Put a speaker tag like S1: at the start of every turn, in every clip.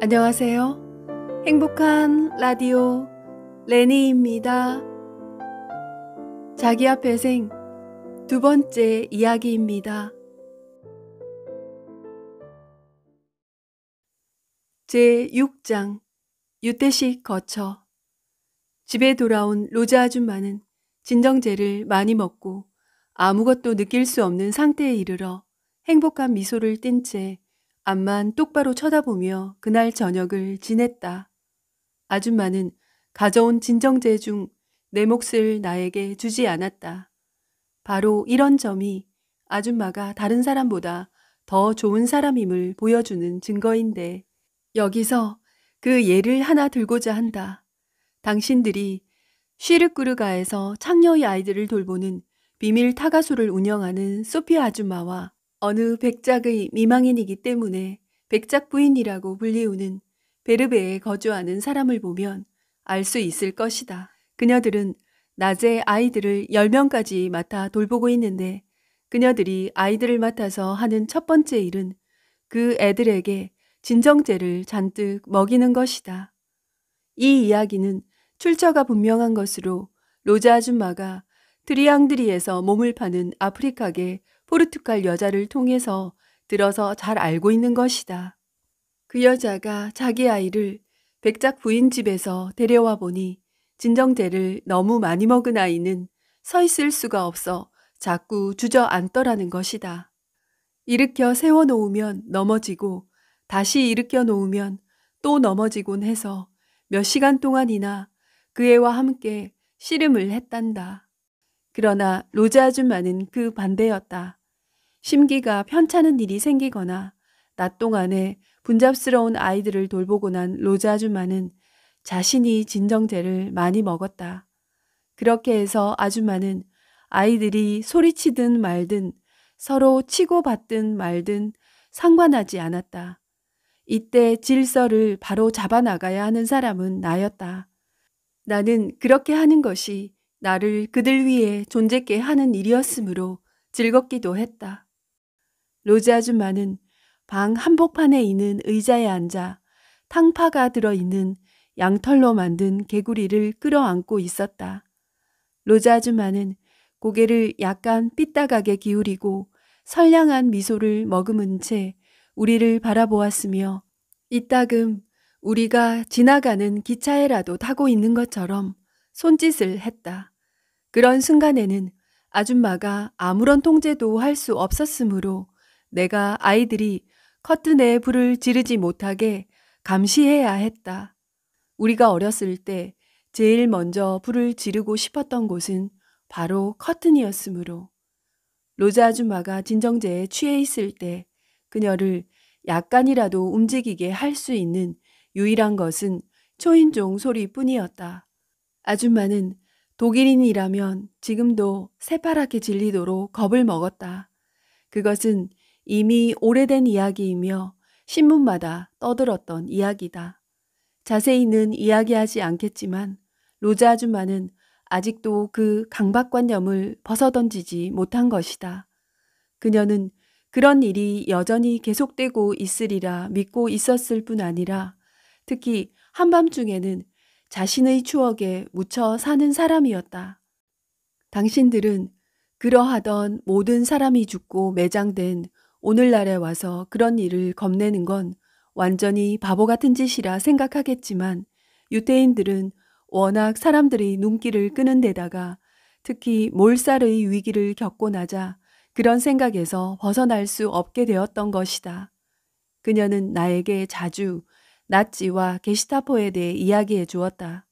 S1: 안녕하세요. 행복한 라디오 레니입니다. 자기 앞에 생 두 번째 이야기입니다. 제6장 유태식 거처. 집에 돌아온 로자 아줌마는 진정제를 많이 먹고 아무것도 느낄 수 없는 상태에 이르러 행복한 미소를 띤 채 앞만 똑바로 쳐다보며 그날 저녁을 지냈다. 아줌마는 가져온 진정제 중 내 몫을 나에게 주지 않았다. 바로 이런 점이 아줌마가 다른 사람보다 더 좋은 사람임을 보여주는 증거인데, 여기서 그 예를 하나 들고자 한다. 당신들이 쉬르꾸르가에서 창녀의 아이들을 돌보는 비밀 타가소를 운영하는 소피아 아줌마와 어느 백작의 미망인이기 때문에 백작 부인이라고 불리우는 베르베에 거주하는 사람을 보면 알 수 있을 것이다. 그녀들은 낮에 아이들을 10명까지 맡아 돌보고 있는데, 그녀들이 아이들을 맡아서 하는 첫 번째 일은 그 애들에게 진정제를 잔뜩 먹이는 것이다. 이 이야기는 출처가 분명한 것으로 로자 아줌마가 트리앙드리에서 몸을 파는 아프리카계 포르투갈 여자를 통해서 들어서 잘 알고 있는 것이다. 그 여자가 자기 아이를 백작 부인 집에서 데려와 보니 진정제를 너무 많이 먹은 아이는 서 있을 수가 없어 자꾸 주저앉더라는 것이다. 일으켜 세워놓으면 넘어지고 다시 일으켜 놓으면 또 넘어지곤 해서 몇 시간 동안이나 그 애와 함께 씨름을 했단다. 그러나 로자 아줌마는 그 반대였다. 심기가 편찮은 일이 생기거나 낮 동안에 분잡스러운 아이들을 돌보고 난 로자 아줌마는 자신이 진정제를 많이 먹었다. 그렇게 해서 아줌마는 아이들이 소리치든 말든 서로 치고받든 말든 상관하지 않았다. 이때 질서를 바로 잡아나가야 하는 사람은 나였다. 나는 그렇게 하는 것이 나를 그들 위해 존재케 하는 일이었으므로 즐겁기도 했다. 로즈 아줌마는 방 한복판에 있는 의자에 앉아 탕파가 들어있는 양털로 만든 개구리를 끌어안고 있었다. 로즈 아줌마는 고개를 약간 삐딱하게 기울이고 선량한 미소를 머금은 채 우리를 바라보았으며, 이따금 우리가 지나가는 기차에라도 타고 있는 것처럼 손짓을 했다. 그런 순간에는 아줌마가 아무런 통제도 할 수 없었으므로 내가 아이들이 커튼에 불을 지르지 못하게 감시해야 했다. 우리가 어렸을 때 제일 먼저 불을 지르고 싶었던 곳은 바로 커튼이었으므로. 로자 아줌마가 진정제에 취해 있을 때 그녀를 약간이라도 움직이게 할 수 있는 유일한 것은 초인종 소리뿐이었다. 아줌마는 독일인이라면 지금도 새파랗게 질리도록 겁을 먹었다. 그것은 이미 오래된 이야기이며 신문마다 떠들었던 이야기다. 자세히는 이야기하지 않겠지만 로자 아줌마는 아직도 그 강박관념을 벗어던지지 못한 것이다. 그녀는 그런 일이 여전히 계속되고 있으리라 믿고 있었을 뿐 아니라 특히 한밤중에는 자신의 추억에 묻혀 사는 사람이었다. 당신들은 그러하던 모든 사람이 죽고 매장된 오늘날에 와서 그런 일을 겁내는 건 완전히 바보 같은 짓이라 생각하겠지만, 유태인들은 워낙 사람들의 눈길을 끄는 데다가 특히 몰살의 위기를 겪고 나자 그런 생각에서 벗어날 수 없게 되었던 것이다. 그녀는 나에게 자주 나치와 게시타포에 대해 이야기해 주었다.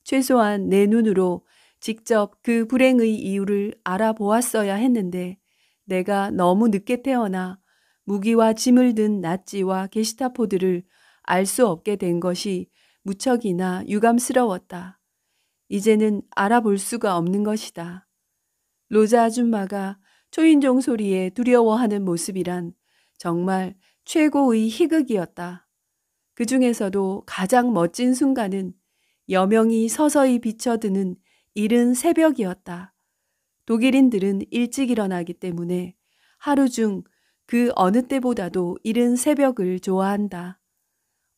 S1: 최소한 내 눈으로 직접 그 불행의 이유를 알아보았어야 했는데 내가 너무 늦게 태어나 무기와 짐을 든 나치와 게시타포들을 알 수 없게 된 것이 무척이나 유감스러웠다. 이제는 알아볼 수가 없는 것이다. 로자 아줌마가 초인종 소리에 두려워하는 모습이란 정말 최고의 희극이었다. 그 중에서도 가장 멋진 순간은 여명이 서서히 비쳐드는 이른 새벽이었다. 독일인들은 일찍 일어나기 때문에 하루 중 그 어느 때보다도 이른 새벽을 좋아한다.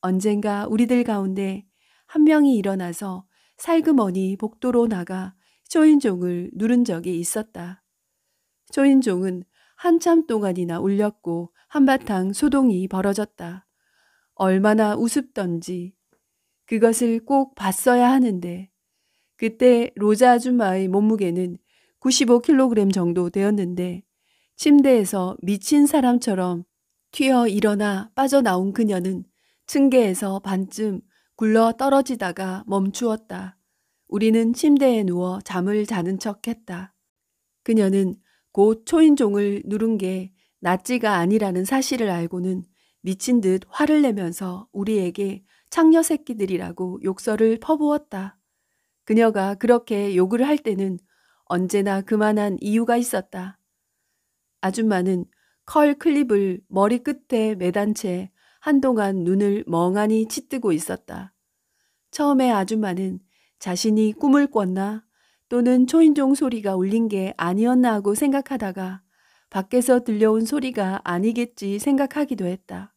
S1: 언젠가 우리들 가운데 한 명이 일어나서 살그머니 복도로 나가 초인종을 누른 적이 있었다. 초인종은 한참 동안이나 울렸고 한바탕 소동이 벌어졌다. 얼마나 우습던지 그것을 꼭 봤어야 하는데 그때 로자 아줌마의 몸무게는 95kg 정도 되었는데 침대에서 미친 사람처럼 튀어 일어나 빠져나온 그녀는 층계에서 반쯤 굴러 떨어지다가 멈추었다. 우리는 침대에 누워 잠을 자는 척했다. 그녀는 곧 초인종을 누른 게 낫지가 아니라는 사실을 알고는 미친 듯 화를 내면서 우리에게 창녀 새끼들이라고 욕설을 퍼부었다. 그녀가 그렇게 욕을 할 때는 언제나 그만한 이유가 있었다. 아줌마는 컬 클립을 머리 끝에 매단 채 한동안 눈을 멍하니 치뜨고 있었다. 처음에 아줌마는 자신이 꿈을 꿨나 또는 초인종 소리가 울린 게 아니었나 하고 생각하다가 밖에서 들려온 소리가 아니겠지 생각하기도 했다.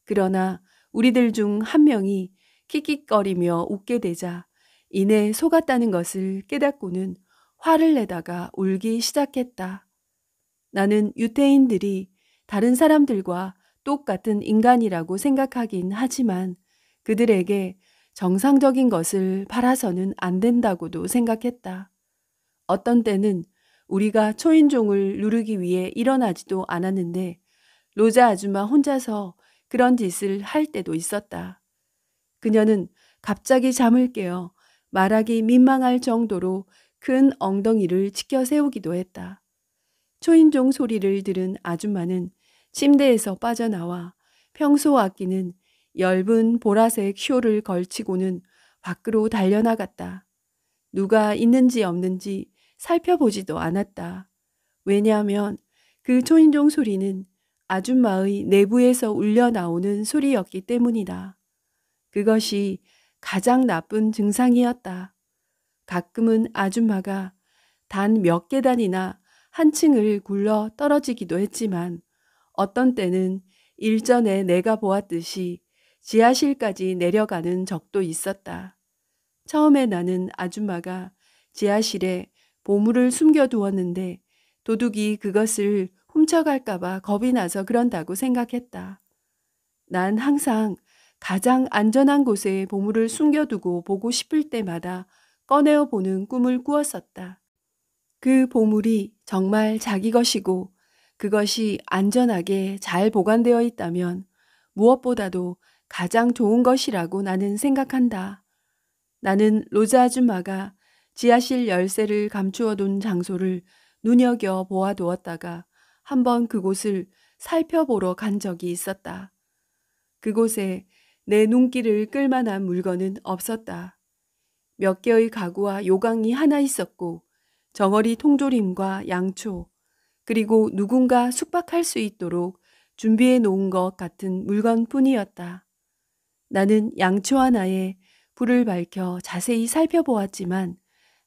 S1: 그러나 우리들 중 한 명이 킥킥거리며 웃게 되자 이내 속았다는 것을 깨닫고는 화를 내다가 울기 시작했다. 나는 유태인들이 다른 사람들과 똑같은 인간이라고 생각하긴 하지만 그들에게 정상적인 것을 바라서는 안 된다고도 생각했다. 어떤 때는 우리가 초인종을 누르기 위해 일어나지도 않았는데 로자 아줌마 혼자서 그런 짓을 할 때도 있었다. 그녀는 갑자기 잠을 깨어 말하기 민망할 정도로 큰 엉덩이를 치켜 세우기도 했다. 초인종 소리를 들은 아줌마는 침대에서 빠져나와 평소 아끼는 엷은 보라색 쇼를 걸치고는 밖으로 달려나갔다. 누가 있는지 없는지 살펴보지도 않았다. 왜냐하면 그 초인종 소리는 아줌마의 내부에서 울려 나오는 소리였기 때문이다. 그것이 가장 나쁜 증상이었다. 가끔은 아줌마가 단 몇 계단이나 한 층을 굴러 떨어지기도 했지만 어떤 때는 일전에 내가 보았듯이 지하실까지 내려가는 적도 있었다. 처음에 나는 아줌마가 지하실에 보물을 숨겨두었는데 도둑이 그것을 훔쳐갈까봐 겁이 나서 그런다고 생각했다. 난 항상 가장 안전한 곳에 보물을 숨겨두고 보고 싶을 때마다 꺼내어 보는 꿈을 꾸었었다. 그 보물이 정말 자기 것이고 그것이 안전하게 잘 보관되어 있다면 무엇보다도 가장 좋은 것이라고 나는 생각한다. 나는 로자 아줌마가 지하실 열쇠를 감추어 둔 장소를 눈여겨 보아두었다가 한번 그곳을 살펴보러 간 적이 있었다. 그곳에 내 눈길을 끌만한 물건은 없었다. 몇 개의 가구와 요강이 하나 있었고 정어리 통조림과 양초 그리고 누군가 숙박할 수 있도록 준비해 놓은 것 같은 물건뿐이었다. 나는 양초 하나에 불을 밝혀 자세히 살펴보았지만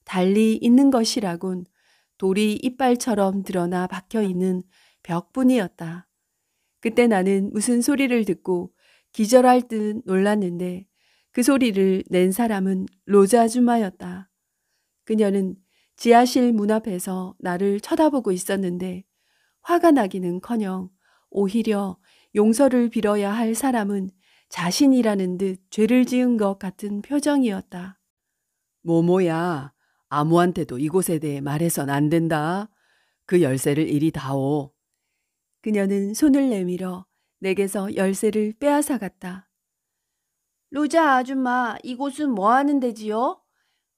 S1: 달리 있는 것이라곤 돌이 이빨처럼 드러나 박혀있는 벽뿐이었다. 그때 나는 무슨 소리를 듣고 기절할 듯 놀랐는데 그 소리를 낸 사람은 로자 아줌마였다. 그녀는 지하실 문 앞에서 나를 쳐다보고 있었는데 화가 나기는커녕 오히려 용서를 빌어야 할 사람은 자신이라는 듯 죄를 지은 것 같은 표정이었다.
S2: 모모야, 아무한테도 이곳에 대해 말해선 안 된다. 그 열쇠를 이리 다오.
S1: 그녀는 손을 내밀어 내게서 열쇠를 빼앗아갔다. 로자 아줌마, 이곳은 뭐 하는 데지요?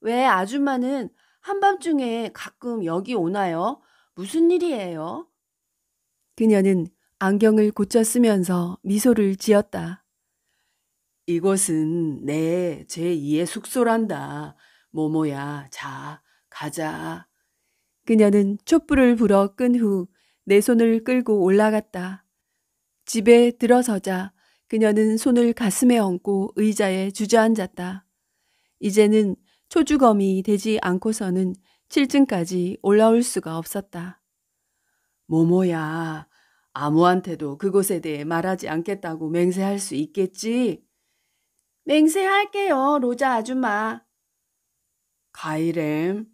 S1: 왜 아줌마는 한밤중에 가끔 여기 오나요? 무슨 일이에요? 그녀는 안경을 고쳐 쓰면서 미소를 지었다.
S2: 이곳은 내 제2의 숙소란다. 모모야, 자, 가자.
S1: 그녀는 촛불을 불어 끈 후 내 손을 끌고 올라갔다. 집에 들어서자 그녀는 손을 가슴에 얹고 의자에 주저앉았다. 이제는 초주검이 되지 않고서는 7층까지 올라올 수가 없었다.
S2: 모모야, 아무한테도 그곳에 대해 말하지 않겠다고 맹세할 수 있겠지?
S1: 맹세할게요, 로자 아줌마.
S2: 가이렘.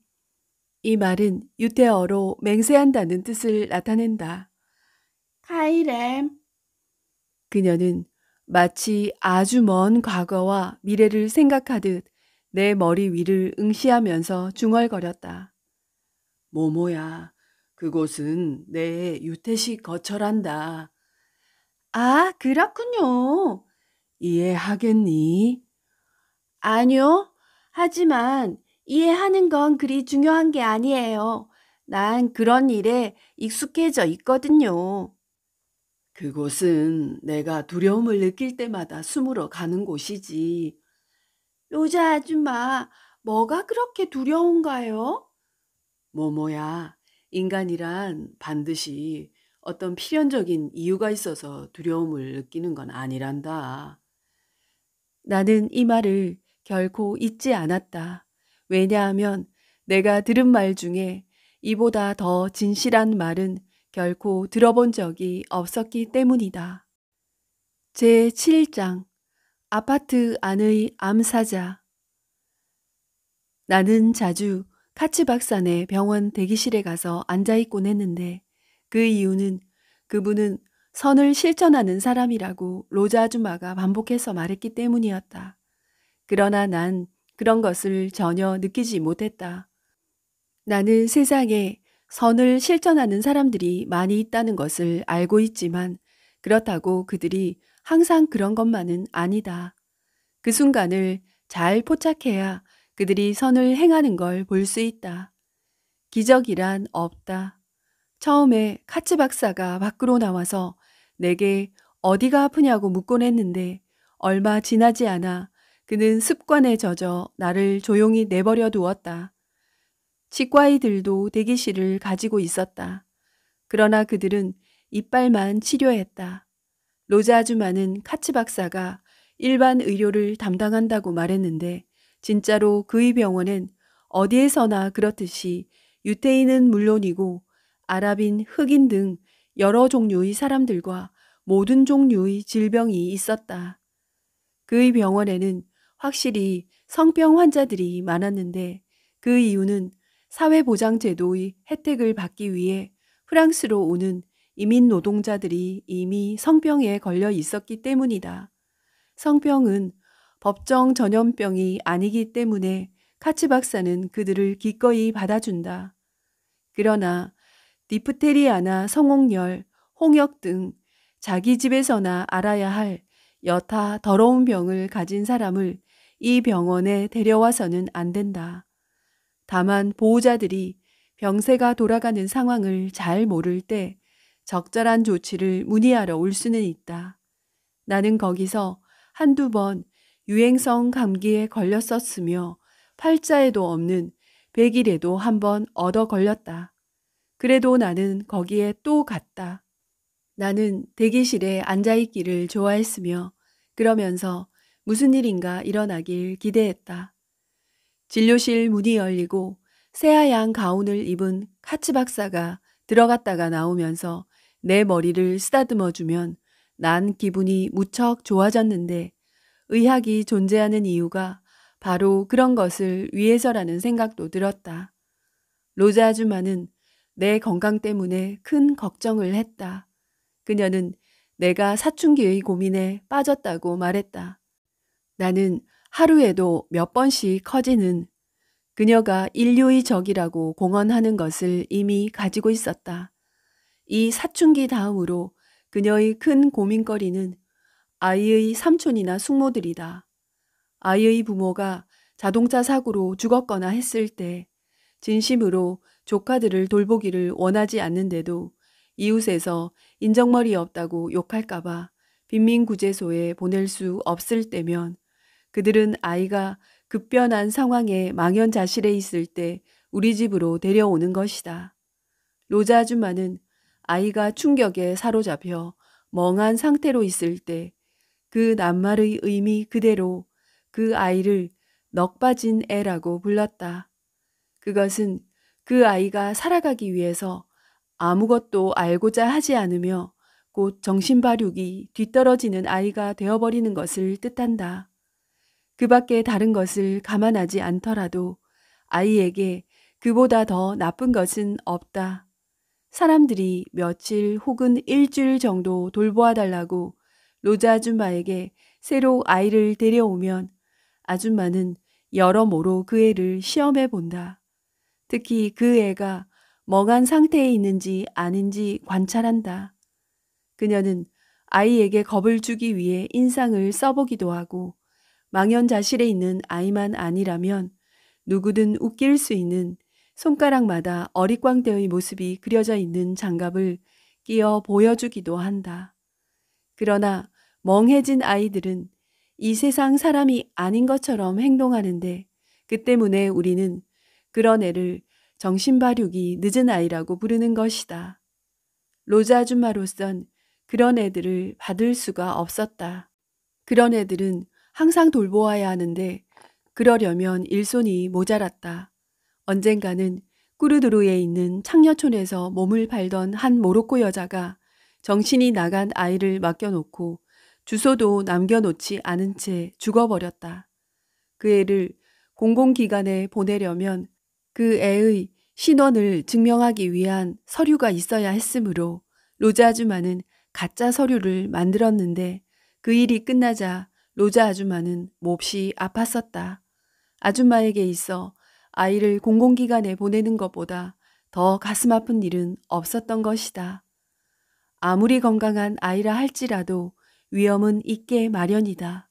S1: 이 말은 유태어로 맹세한다는 뜻을 나타낸다. 카이렘. 그녀는 마치 아주 먼 과거와 미래를 생각하듯 내 머리 위를 응시하면서 중얼거렸다.
S2: 모모야, 그곳은 내 유태식 거처란다.
S1: 아, 그렇군요.
S2: 이해하겠니?
S1: 아니요. 하지만 이해하는 건 그리 중요한 게 아니에요. 난 그런 일에 익숙해져 있거든요.
S2: 그곳은 내가 두려움을 느낄 때마다 숨으러 가는 곳이지.
S1: 로자 아줌마, 뭐가 그렇게 두려운가요?
S2: 모모야, 인간이란 반드시 어떤 필연적인 이유가 있어서 두려움을 느끼는 건 아니란다.
S1: 나는 이 말을 결코 잊지 않았다. 왜냐하면 내가 들은 말 중에 이보다 더 진실한 말은 결코 들어본 적이 없었기 때문이다. 제7장 아파트 안의 암사자. 나는 자주 카츠박산의 병원 대기실에 가서 앉아있곤 했는데 그 이유는 그분은 선을 실천하는 사람이라고 로자 아줌마가 반복해서 말했기 때문이었다. 그러나 난 그런 것을 전혀 느끼지 못했다. 나는 세상에 선을 실천하는 사람들이 많이 있다는 것을 알고 있지만 그렇다고 그들이 항상 그런 것만은 아니다. 그 순간을 잘 포착해야 그들이 선을 행하는 걸 볼 수 있다. 기적이란 없다. 처음에 카츠 박사가 밖으로 나와서 내게 어디가 아프냐고 묻곤 했는데 얼마 지나지 않아 그는 습관에 젖어 나를 조용히 내버려 두었다. 치과의들도 대기실을 가지고 있었다. 그러나 그들은 이빨만 치료했다. 로자 아주마는 카츠 박사가 일반 의료를 담당한다고 말했는데 진짜로 그의 병원엔 어디에서나 그렇듯이 유태인은 물론이고 아랍인, 흑인 등 여러 종류의 사람들과 모든 종류의 질병이 있었다. 그의 병원에는 확실히 성병 환자들이 많았는데 그 이유는 사회보장제도의 혜택을 받기 위해 프랑스로 오는 이민 노동자들이 이미 성병에 걸려 있었기 때문이다. 성병은 법정 전염병이 아니기 때문에 카츠 박사는 그들을 기꺼이 받아준다. 그러나 디프테리아나 성홍열, 홍역 등 자기 집에서나 알아야 할 여타 더러운 병을 가진 사람을 이 병원에 데려와서는 안 된다. 다만 보호자들이 병세가 돌아가는 상황을 잘 모를 때 적절한 조치를 문의하러 올 수는 있다. 나는 거기서 한두 번 유행성 감기에 걸렸었으며 팔자에도 없는 백일에도 한 번 얻어 걸렸다. 그래도 나는 거기에 또 갔다. 나는 대기실에 앉아있기를 좋아했으며 그러면서 무슨 일인가 일어나길 기대했다. 진료실 문이 열리고 새하얀 가운을 입은 카츠 박사가 들어갔다가 나오면서 내 머리를 쓰다듬어 주면 난 기분이 무척 좋아졌는데 의학이 존재하는 이유가 바로 그런 것을 위해서라는 생각도 들었다. 로자 아주마는 내 건강 때문에 큰 걱정을 했다. 그녀는 내가 사춘기의 고민에 빠졌다고 말했다. 나는 하루에도 몇 번씩 커지는 그녀가 인류의 적이라고 공언하는 것을 이미 가지고 있었다. 이 사춘기 다음으로 그녀의 큰 고민거리는 아이의 삼촌이나 숙모들이다. 아이의 부모가 자동차 사고로 죽었거나 했을 때 진심으로 조카들을 돌보기를 원하지 않는데도 이웃에서 인정머리 없다고 욕할까봐 빈민구제소에 보낼 수 없을 때면 그들은 아이가 급변한 상황에 망연자실해 있을 때 우리 집으로 데려오는 것이다. 로자 아줌마는 아이가 충격에 사로잡혀 멍한 상태로 있을 때 그 낱말의 의미 그대로 그 아이를 넋빠진 애라고 불렀다. 그것은 그 아이가 살아가기 위해서 아무것도 알고자 하지 않으며 곧 정신발육이 뒤떨어지는 아이가 되어버리는 것을 뜻한다. 그 밖에 다른 것을 감안하지 않더라도 아이에게 그보다 더 나쁜 것은 없다. 사람들이 며칠 혹은 일주일 정도 돌보아 달라고 로자 아줌마에게 새로 아이를 데려오면 아줌마는 여러모로 그 애를 시험해 본다. 특히 그 애가 멍한 상태에 있는지 아닌지 관찰한다. 그녀는 아이에게 겁을 주기 위해 인상을 써보기도 하고 망연자실해 있는 아이만 아니라면 누구든 웃길 수 있는 손가락마다 어릿광대의 모습이 그려져 있는 장갑을 끼어 보여주기도 한다. 그러나 멍해진 아이들은 이 세상 사람이 아닌 것처럼 행동하는데 그 때문에 우리는 그런 애를 정신발육이 늦은 아이라고 부르는 것이다. 로자 아줌마로선 그런 애들을 받을 수가 없었다. 그런 애들은 항상 돌보아야 하는데 그러려면 일손이 모자랐다. 언젠가는 꾸르드루에 있는 창녀촌에서 몸을 팔던 한 모로코 여자가 정신이 나간 아이를 맡겨놓고 주소도 남겨놓지 않은 채 죽어버렸다. 그 애를 공공기관에 보내려면 그 애의 신원을 증명하기 위한 서류가 있어야 했으므로 로자 아줌마는 가짜 서류를 만들었는데 그 일이 끝나자 로자 아줌마는 몹시 아팠었다. 아줌마에게 있어 아이를 공공기관에 보내는 것보다 더 가슴 아픈 일은 없었던 것이다. 아무리 건강한 아이라 할지라도 위험은 있게 마련이다.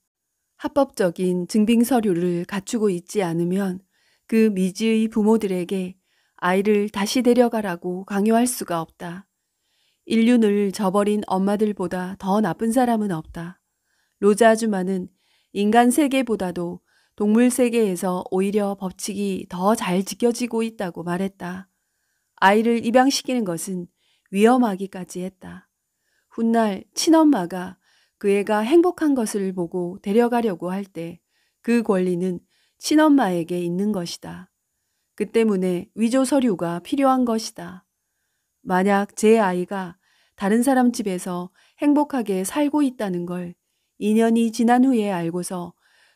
S1: 합법적인 증빙 서류를 갖추고 있지 않으면 그 미지의 부모들에게 아이를 다시 데려가라고 강요할 수가 없다. 인륜을 저버린 엄마들보다 더 나쁜 사람은 없다. 로자 아줌마는 인간 세계보다도 동물 세계에서 오히려 법칙이 더 잘 지켜지고 있다고 말했다. 아이를 입양시키는 것은 위험하기까지 했다. 훗날 친엄마가 그 애가 행복한 것을 보고 데려가려고 할 때 그 권리는 친엄마에게 있는 것이다. 그 때문에 위조 서류가 필요한 것이다. 만약 제 아이가 다른 사람 집에서 행복하게 살고 있다는 걸 2년이 지난 후에 알고서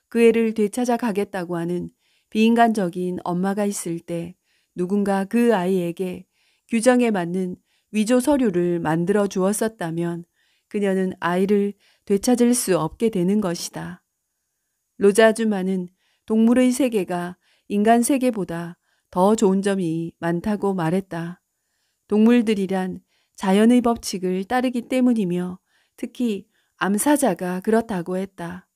S1: 그 애를 되찾아 가겠다고 하는 비인간적인 엄마가 있을 때 누군가 그 아이에게 규정에 맞는 위조 서류를 만들어 주었었다면 그녀는 아이를 되찾을 수 없게 되는 것이다. 로자 아줌마는 동물의 세계가 인간 세계보다 더 좋은 점이 많다고 말했다. 동물들이란 자연의 법칙을 따르기 때문이며 특히 암사자가 그렇다고 했다.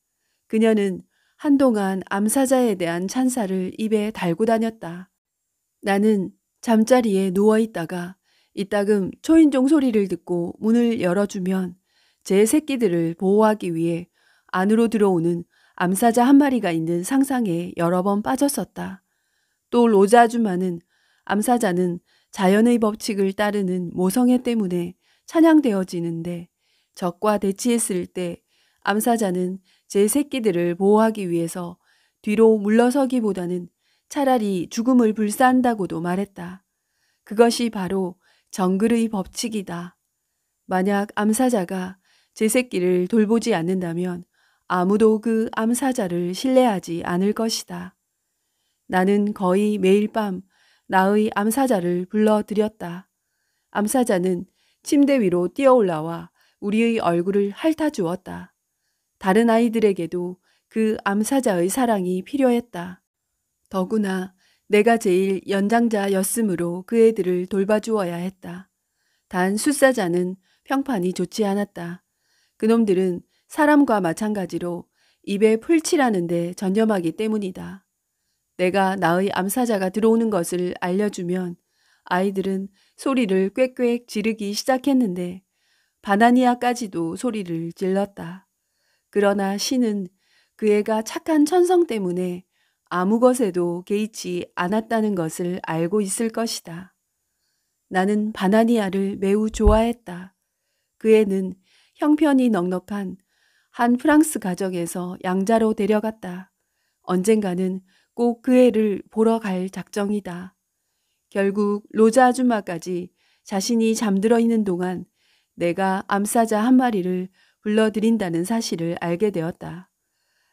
S1: 그녀는 한동안 암사자에 대한 찬사를 입에 달고 다녔다. 나는 잠자리에 누워있다가 이따금 초인종 소리를 듣고 문을 열어주면 제 새끼들을 보호하기 위해 안으로 들어오는 암사자 한 마리가 있는 상상에 여러 번 빠졌었다. 또 로자 아줌마는 암사자는 자연의 법칙을 따르는 모성애 때문에 찬양되어지는데 적과 대치했을 때 암사자는 제 새끼들을 보호하기 위해서 뒤로 물러서기보다는 차라리 죽음을 불사한다고도 말했다. 그것이 바로 정글의 법칙이다. 만약 암사자가 제 새끼를 돌보지 않는다면 아무도 그 암사자를 신뢰하지 않을 것이다. 나는 거의 매일 밤 나의 암사자를 불러들였다. 암사자는 침대 위로 뛰어올라와 우리의 얼굴을 핥아주었다. 다른 아이들에게도 그 암사자의 사랑이 필요했다. 더구나 내가 제일 연장자였으므로 그 애들을 돌봐주어야 했다. 단 숫사자는 평판이 좋지 않았다. 그놈들은 사람과 마찬가지로 입에 풀칠하는데 전념하기 때문이다. 내가 나의 암사자가 들어오는 것을 알려주면 아이들은 소리를 꽥꽥 지르기 시작했는데 바나니아까지도 소리를 질렀다. 그러나 신은 그 애가 착한 천성 때문에 아무 것에도 개의치 않았다는 것을 알고 있을 것이다. 나는 바나니아를 매우 좋아했다. 그 애는 형편이 넉넉한 한 프랑스 가정에서 양자로 데려갔다. 언젠가는 꼭 그 애를 보러 갈 작정이다. 결국 로자 아줌마까지 자신이 잠들어 있는 동안 내가 암사자 한 마리를 불러들인다는 사실을 알게 되었다.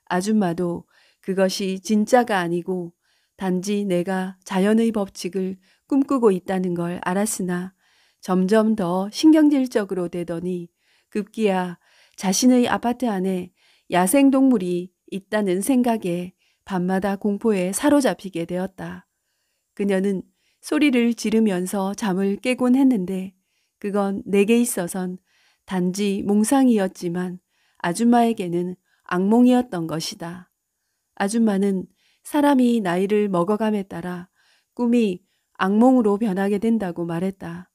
S1: 아줌마도 그것이 진짜가 아니고 단지 내가 자연의 법칙을 꿈꾸고 있다는 걸 알았으나 점점 더 신경질적으로 되더니 급기야 자신의 아파트 안에 야생동물이 있다는 생각에 밤마다 공포에 사로잡히게 되었다. 그녀는 소리를 지르면서 잠을 깨곤 했는데 그건 내게 있어선 단지 몽상이었지만 아줌마에게는 악몽이었던 것이다. 아줌마는 사람이 나이를 먹어감에 따라 꿈이 악몽으로 변하게 된다고 말했다.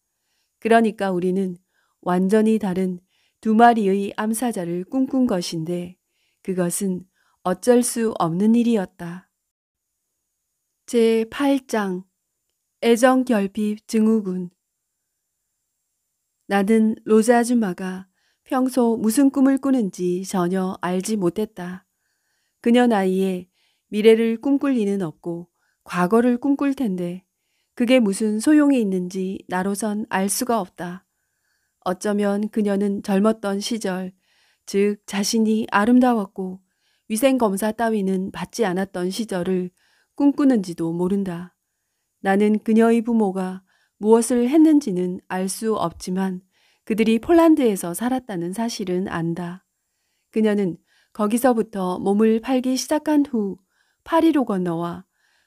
S1: 그러니까 우리는 완전히 다른 두 마리의 암사자를 꿈꾼 것인데 그것은 어쩔 수 없는 일이었다. 제8장 애정결핍 증후군. 나는 로즈 아줌마가 평소 무슨 꿈을 꾸는지 전혀 알지 못했다. 그녀 나이에 미래를 꿈꿀 리는 없고 과거를 꿈꿀 텐데 그게 무슨 소용이 있는지 나로선 알 수가 없다. 어쩌면 그녀는 젊었던 시절, 즉 자신이 아름다웠고 위생검사 따위는 받지 않았던 시절을 꿈꾸는지도 모른다. 나는 그녀의 부모가 무엇을 했는지는 알 수 없지만 그들이 폴란드에서 살았다는 사실은 안다. 그녀는 거기서부터 몸을 팔기 시작한 후 파리로 건너와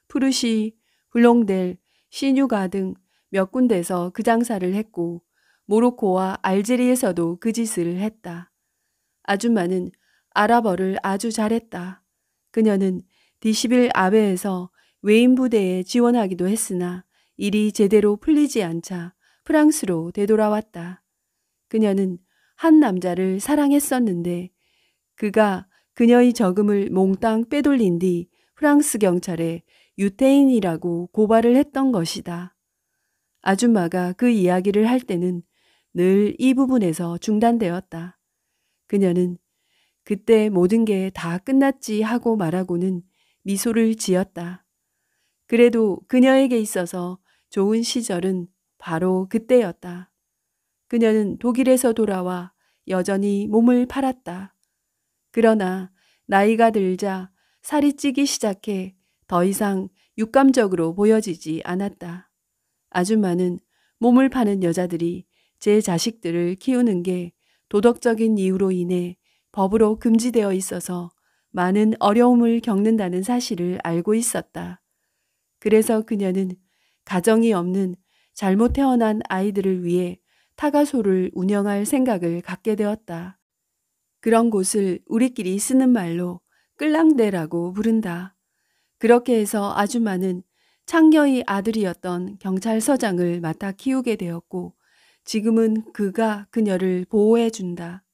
S1: 푸르시, 블롱델, 시뉴가 등 몇 군데서 그 장사를 했고 모로코와 알제리에서도 그 짓을 했다. 아줌마는 아랍어를 아주 잘했다. 그녀는 디시빌 아베에서 외인 부대에 지원하기도 했으나 일이 제대로 풀리지 않자 프랑스로 되돌아왔다. 그녀는 한 남자를 사랑했었는데 그가 그녀의 저금을 몽땅 빼돌린 뒤 프랑스 경찰에 유태인이라고 고발을 했던 것이다. 아줌마가 그 이야기를 할 때는 늘 이 부분에서 중단되었다. 그녀는 그때 모든 게 다 끝났지 하고 말하고는 미소를 지었다. 그래도 그녀에게 있어서 좋은 시절은 바로 그때였다. 그녀는 독일에서 돌아와 여전히 몸을 팔았다. 그러나 나이가 들자 살이 찌기 시작해 더 이상 육감적으로 보여지지 않았다. 아줌마는 몸을 파는 여자들이 제 자식들을 키우는 게 도덕적인 이유로 인해 법으로 금지되어 있어서 많은 어려움을 겪는다는 사실을 알고 있었다. 그래서 그녀는 가정이 없는 잘못 태어난 아이들을 위해 타가소를 운영할 생각을 갖게 되었다. 그런 곳을 우리끼리 쓰는 말로 끌랑대라고 부른다. 그렇게 해서 아줌마는 창녀의 아들이었던 경찰서장을 맡아 키우게 되었고 지금은 그가 그녀를 보호해 준다.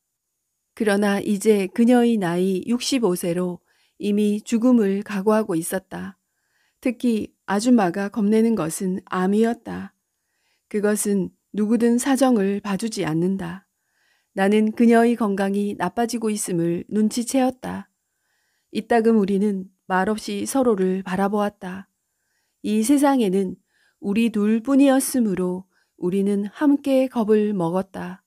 S1: 그러나 이제 그녀의 나이 65세로 이미 죽음을 각오하고 있었다. 특히 아줌마가 겁내는 것은 암이었다. 그것은 누구든 사정을 봐주지 않는다. 나는 그녀의 건강이 나빠지고 있음을 눈치채었다. 이따금 우리는 말없이 서로를 바라보았다. 이 세상에는 우리 둘뿐이었으므로 우리는 함께 겁을 먹었다.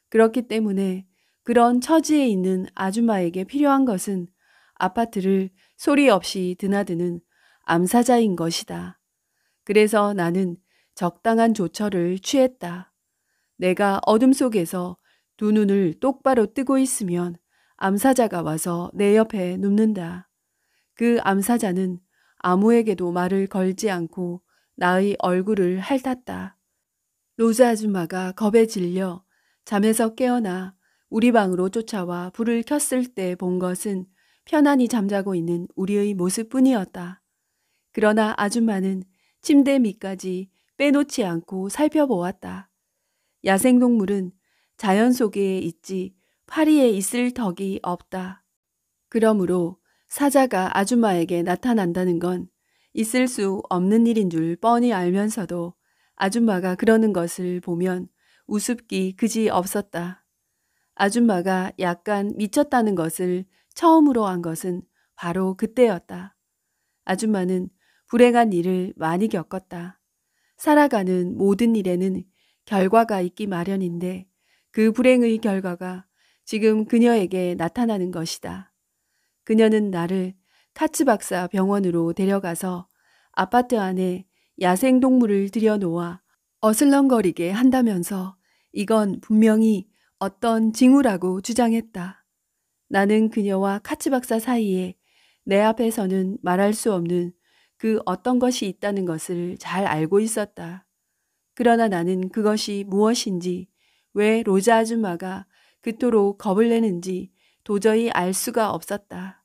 S1: 그렇기 때문에 그런 처지에 있는 아줌마에게 필요한 것은 아파트를 소리 없이 드나드는 암사자인 것이다. 그래서 나는 적당한 조처를 취했다. 내가 어둠 속에서 두 눈을 똑바로 뜨고 있으면 암사자가 와서 내 옆에 눕는다. 그 암사자는 아무에게도 말을 걸지 않고 나의 얼굴을 핥았다. 로즈 아줌마가 겁에 질려 잠에서 깨어나 우리 방으로 쫓아와 불을 켰을 때 본 것은 편안히 잠자고 있는 우리의 모습뿐이었다. 그러나 아줌마는 침대 밑까지 빼놓지 않고 살펴보았다. 야생동물은 자연 속에 있지 파리에 있을 덕이 없다. 그러므로 사자가 아줌마에게 나타난다는 건 있을 수 없는 일인 줄 뻔히 알면서도 아줌마가 그러는 것을 보면 우습기 그지 없었다. 아줌마가 약간 미쳤다는 것을 처음으로 한 것은 바로 그때였다. 아줌마는 불행한 일을 많이 겪었다. 살아가는 모든 일에는 결과가 있기 마련인데 그 불행의 결과가 지금 그녀에게 나타나는 것이다. 그녀는 나를 카츠 박사 병원으로 데려가서 아파트 안에 야생동물을 들여놓아 어슬렁거리게 한다면서 이건 분명히 어떤 징후라고 주장했다. 나는 그녀와 카츠 박사 사이에 내 앞에서는 말할 수 없는 그 어떤 것이 있다는 것을 잘 알고 있었다. 그러나 나는 그것이 무엇인지, 왜 로자 아줌마가 그토록 겁을 내는지 도저히 알 수가 없었다.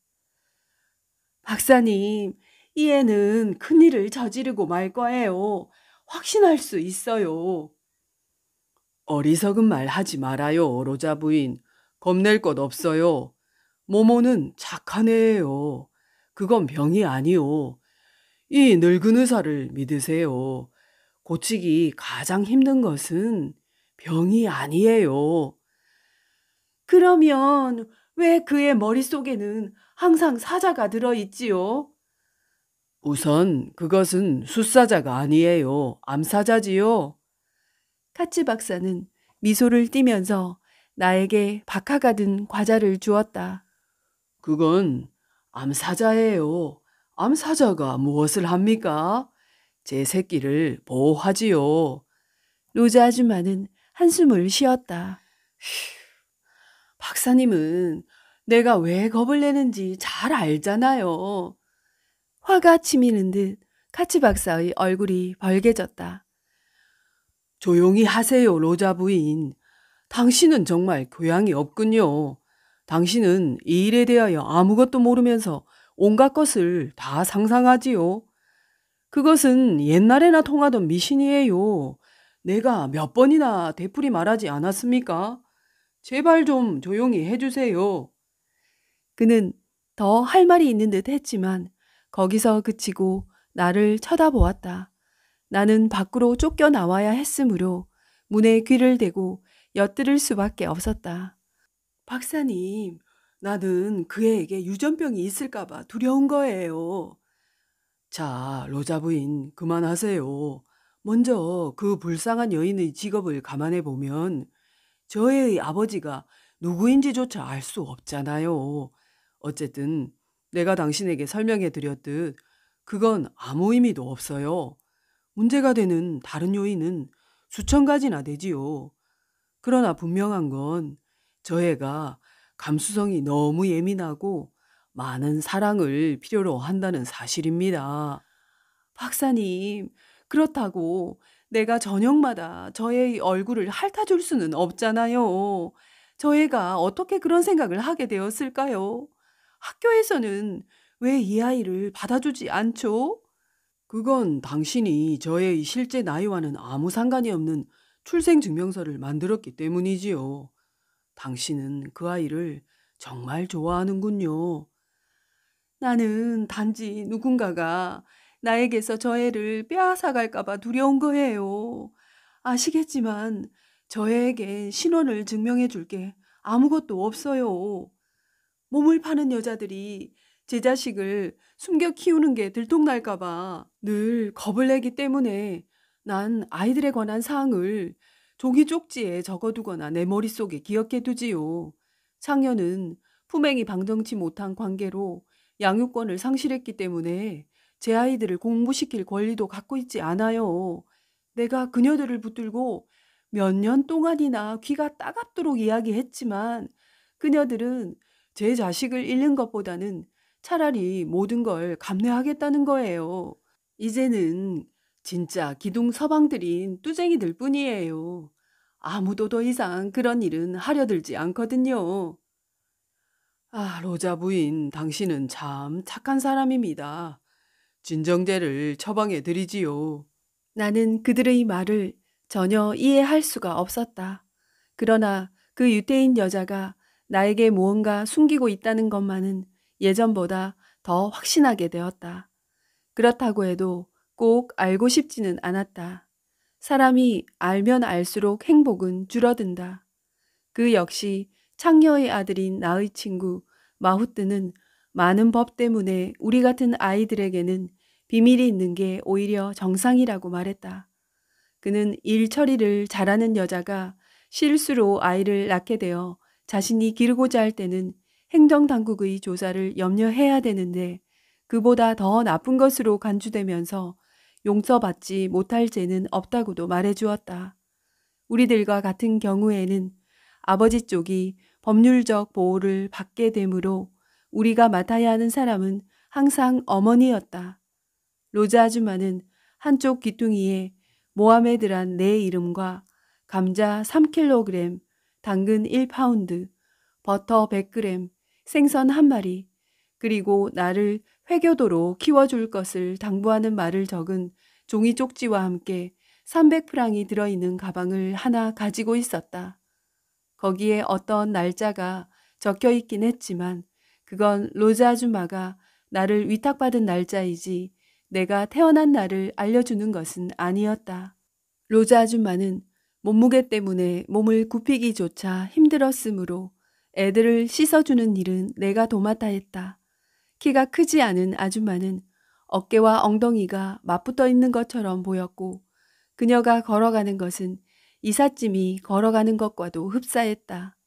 S1: 박사님, 이 애는 큰일을 저지르고 말 거예요. 확신할 수 있어요.
S2: 어리석은 말 하지 말아요, 로자 부인. 겁낼 것 없어요. 모모는 착한 애예요. 그건 병이 아니오. 이 늙은 의사를 믿으세요. 고치기 가장 힘든 것은 병이 아니에요.
S1: 그러면 왜 그의 머릿속에는 항상 사자가 들어있지요?
S2: 우선 그것은 숫사자가 아니에요. 암사자지요.
S1: 카츠 박사는 미소를 띠면서 나에게 박하가 든 과자를 주었다.
S2: 그건 암사자예요. 암사자가 무엇을 합니까? 제 새끼를 보호하지요.
S1: 로자 아줌마는 한숨을 쉬었다.
S2: 박사님은 내가 왜 겁을 내는지 잘 알잖아요.
S1: 화가 치미는 듯 카츠 박사의 얼굴이 벌개졌다.
S2: 조용히 하세요, 로자 부인. 당신은 정말 교양이 없군요. 당신은 이 일에 대하여 아무것도 모르면서 온갖 것을 다 상상하지요. 그것은 옛날에나 통하던 미신이에요. 내가 몇 번이나 되풀이 말하지 않았습니까? 제발 좀 조용히 해주세요.
S1: 그는 더 할 말이 있는 듯 했지만 거기서 그치고 나를 쳐다보았다. 나는 밖으로 쫓겨나와야 했으므로 문에 귀를 대고 엿들을 수밖에 없었다.
S2: 박사님, 나는 그 애에게 유전병이 있을까봐 두려운 거예요. 자, 로자 부인, 그만하세요. 먼저 그 불쌍한 여인의 직업을 감안해 보면 저 애의 아버지가 누구인지조차 알 수 없잖아요. 어쨌든 내가 당신에게 설명해 드렸듯 그건 아무 의미도 없어요. 문제가 되는 다른 요인은 수천 가지나 되지요. 그러나 분명한 건 저 애가 감수성이 너무 예민하고 많은 사랑을 필요로 한다는 사실입니다.
S1: 박사님, 그렇다고 내가 저녁마다 저 애의 얼굴을 핥아줄 수는 없잖아요. 저 애가 어떻게 그런 생각을 하게 되었을까요? 학교에서는 왜 이 아이를 받아주지 않죠?
S2: 그건 당신이 저 애의 실제 나이와는 아무 상관이 없는 출생증명서를 만들었기 때문이지요. 당신은 그 아이를 정말 좋아하는군요.
S1: 나는 단지 누군가가 나에게서 저 애를 빼앗아갈까봐 두려운 거예요. 아시겠지만 저 애에겐 신원을 증명해 줄 게 아무것도 없어요. 몸을 파는 여자들이 제 자식을 숨겨 키우는 게 들통날까봐 늘 겁을 내기 때문에 난 아이들에 관한 사항을 종이 쪽지에 적어두거나 내 머릿속에 기억해 두지요. 상여는 품행이 방정치 못한 관계로 양육권을 상실했기 때문에 제 아이들을 공부시킬 권리도 갖고 있지 않아요. 내가 그녀들을 붙들고 몇 년 동안이나 귀가 따갑도록 이야기했지만 그녀들은 제 자식을 잃는 것보다는 차라리 모든 걸 감내하겠다는 거예요. 이제는 진짜 기둥 서방들인 뚜쟁이들 뿐이에요. 아무도 더 이상 그런 일은 하려 들지 않거든요. 아, 로자 부인, 당신은 참 착한 사람입니다. 진정제를 처방해 드리지요. 나는 그들의 말을 전혀 이해할 수가 없었다. 그러나 그 유태인 여자가 나에게 무언가 숨기고 있다는 것만은 예전보다 더 확신하게 되었다. 그렇다고 해도 꼭 알고 싶지는 않았다. 사람이 알면 알수록 행복은 줄어든다. 그 역시 창녀의 아들인 나의 친구 마후뜨는 많은 법 때문에 우리 같은 아이들에게는 비밀이 있는 게 오히려 정상이라고 말했다. 그는 일 처리를 잘하는 여자가 실수로 아이를 낳게 되어 자신이 기르고자 할 때는 행정당국의 조사를 염려해야 되는데 그보다 더 나쁜 것으로 간주되면서 용서받지 못할 죄는 없다고도 말해주었다. 우리들과 같은 경우에는 아버지 쪽이 법률적 보호를 받게 되므로 우리가 맡아야 하는 사람은 항상 어머니였다. 로즈 아줌마는 한쪽 귀퉁이에 모하메드란 내 이름과 감자 3kg, 당근 1파운드, 버터 100g, 생선 1마리, 그리고 나를 회교도로 키워줄 것을 당부하는 말을 적은 종이 쪽지와 함께 300프랑이 들어있는 가방을 하나 가지고 있었다. 거기에 어떤 날짜가 적혀 있긴 했지만 그건 로즈 아줌마가 나를 위탁받은 날짜이지 내가 태어난 날을 알려주는 것은 아니었다. 로즈 아줌마는 몸무게 때문에 몸을 굽히기조차 힘들었으므로 애들을 씻어주는 일은 내가 도맡아 했다. 키가 크지 않은 아줌마는 어깨와 엉덩이가 맞붙어 있는 것처럼 보였고 그녀가 걸어가는 것은 이삿짐이 걸어가는 것과도 흡사했다.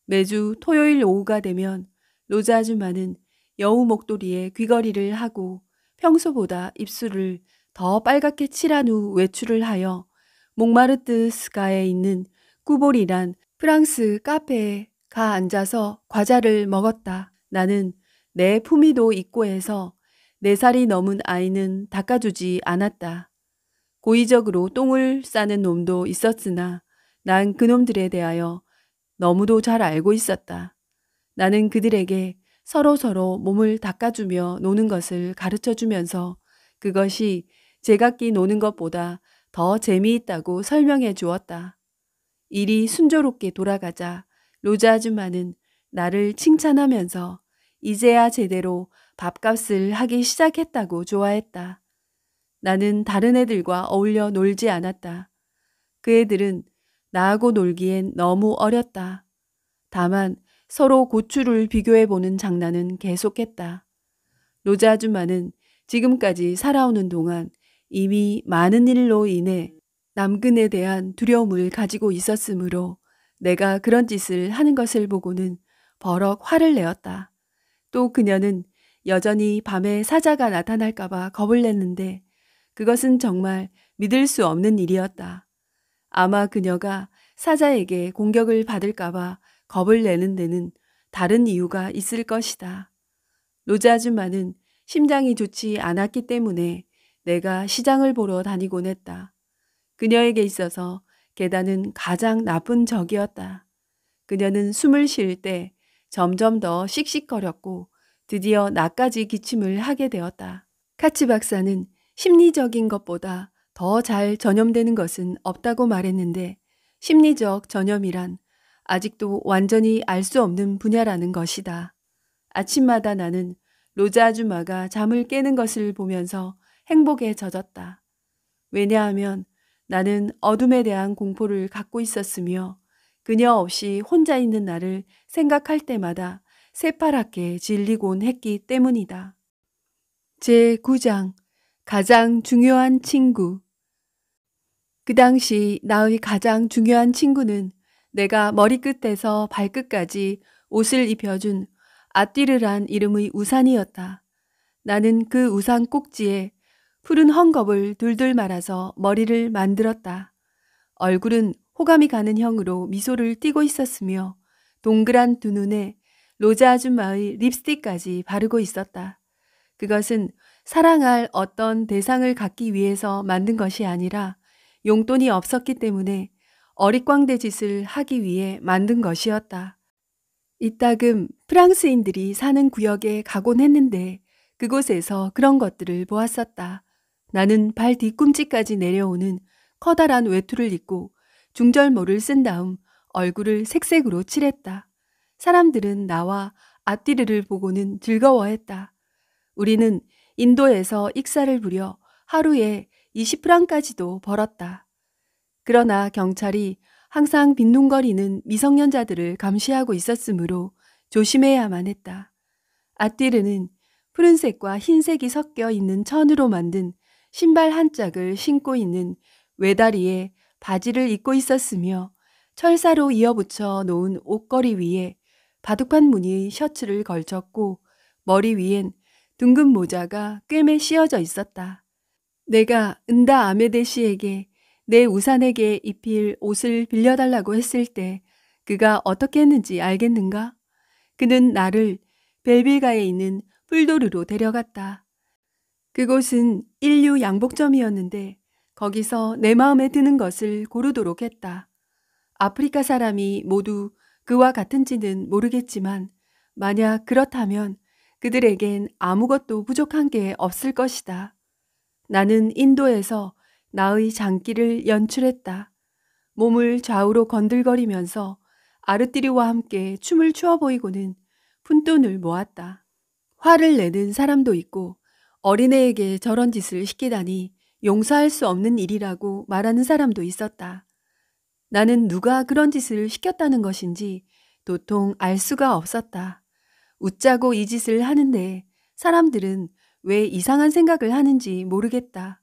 S1: 매주 토요일 오후가 되면 로즈 아줌마는 여우 목도리에 귀걸이를 하고 평소보다 입술을 더 빨갛게 칠한 후 외출을 하여 몽마르트스가에 있는 꾸볼이란 프랑스 카페에 가 앉아서 과자를 먹었다. 나는 내 품위도 있고 해서 4살이 넘은 아이는 닦아주지 않았다. 고의적으로 똥을 싸는 놈도 있었으나 난 그놈들에 대하여 너무도 잘 알고 있었다. 나는 그들에게 서로서로 몸을 닦아주며 노는 것을 가르쳐주면서 그것이 제각기 노는 것보다 더 재미있다고 설명해 주었다. 일이 순조롭게 돌아가자 로즈 아줌마는 나를 칭찬하면서 이제야 제대로 밥값을 하기 시작했다고 좋아했다. 나는 다른 애들과 어울려 놀지 않았다. 그 애들은 나하고 놀기엔 너무 어렸다. 다만 서로 고추를 비교해보는 장난은 계속했다. 로즈 아줌마는 지금까지 살아오는 동안 이미 많은 일로 인해 남근에 대한 두려움을 가지고 있었으므로 내가 그런 짓을 하는 것을 보고는 버럭 화를 내었다. 또 그녀는 여전히 밤에 사자가 나타날까봐 겁을 냈는데 그것은 정말 믿을 수 없는 일이었다. 아마 그녀가 사자에게 공격을 받을까봐 겁을 내는 데는 다른 이유가 있을 것이다. 로즈 아줌마는 심장이 좋지 않았기 때문에 내가 시장을 보러 다니곤 했다. 그녀에게 있어서 계단은 가장 나쁜 적이었다. 그녀는 숨을 쉴 때 점점 더 씩씩거렸고 드디어 나까지 기침을 하게 되었다. 카츠 박사는 심리적인 것보다 더 잘 전염되는 것은 없다고 말했는데 심리적 전염이란 아직도 완전히 알 수 없는 분야라는 것이다. 아침마다 나는 로즈 아줌마가 잠을 깨는 것을 보면서 행복에 젖었다. 왜냐하면 나는 어둠에 대한 공포를 갖고 있었으며 그녀 없이 혼자 있는 나를 생각할 때마다 새파랗게 질리곤 했기 때문이다. 제9장 가장 중요한 친구. 그 당시 나의 가장 중요한 친구는 내가 머리끝에서 발끝까지 옷을 입혀준 아띠르란 이름의 우산이었다. 나는 그 우산 꼭지에 푸른 헝겊을 둘둘 말아서 머리를 만들었다. 얼굴은 호감이 가는 형으로 미소를 띠고 있었으며 동그란 두 눈에 로즈 아줌마의 립스틱까지 바르고 있었다. 그것은 사랑할 어떤 대상을 갖기 위해서 만든 것이 아니라 용돈이 없었기 때문에 어릿광대 짓을 하기 위해 만든 것이었다. 이따금 프랑스인들이 사는 구역에 가곤 했는데 그곳에서 그런 것들을 보았었다. 나는 발 뒤꿈치까지 내려오는 커다란 외투를 입고 중절모를 쓴 다음 얼굴을 색색으로 칠했다. 사람들은 나와 아띠르를 보고는 즐거워했다. 우리는 인도에서 익사를 부려 하루에 20프랑까지도 벌었다. 그러나 경찰이 항상 빈둥거리는 미성년자들을 감시하고 있었으므로 조심해야만 했다. 아띠르는 푸른색과 흰색이 섞여 있는 천으로 만든 신발 한 짝을 신고 있는 외다리에 바지를 입고 있었으며 철사로 이어붙여 놓은 옷걸이 위에 바둑판 무늬의 셔츠를 걸쳤고 머리 위엔 둥근 모자가 꿰매 씌어져 있었다. 내가 은다 아메데 씨에게 내 우산에게 입힐 옷을 빌려달라고 했을 때 그가 어떻게 했는지 알겠는가? 그는 나를 벨빌가에 있는 뿔도르로 데려갔다. 그곳은 인류 양복점이었는데 거기서 내 마음에 드는 것을 고르도록 했다. 아프리카 사람이 모두 그와 같은지는 모르겠지만 만약 그렇다면 그들에겐 아무것도 부족한 게 없을 것이다. 나는 인도에서 나의 장기를 연출했다. 몸을 좌우로 건들거리면서 아르띠리와 함께 춤을 추어 보이고는 푼돈을 모았다. 화를 내는 사람도 있고 어린애에게 저런 짓을 시키다니 용서할 수 없는 일이라고 말하는 사람도 있었다. 나는 누가 그런 짓을 시켰다는 것인지 도통 알 수가 없었다. 웃자고 이 짓을 하는데 사람들은 왜 이상한 생각을 하는지 모르겠다.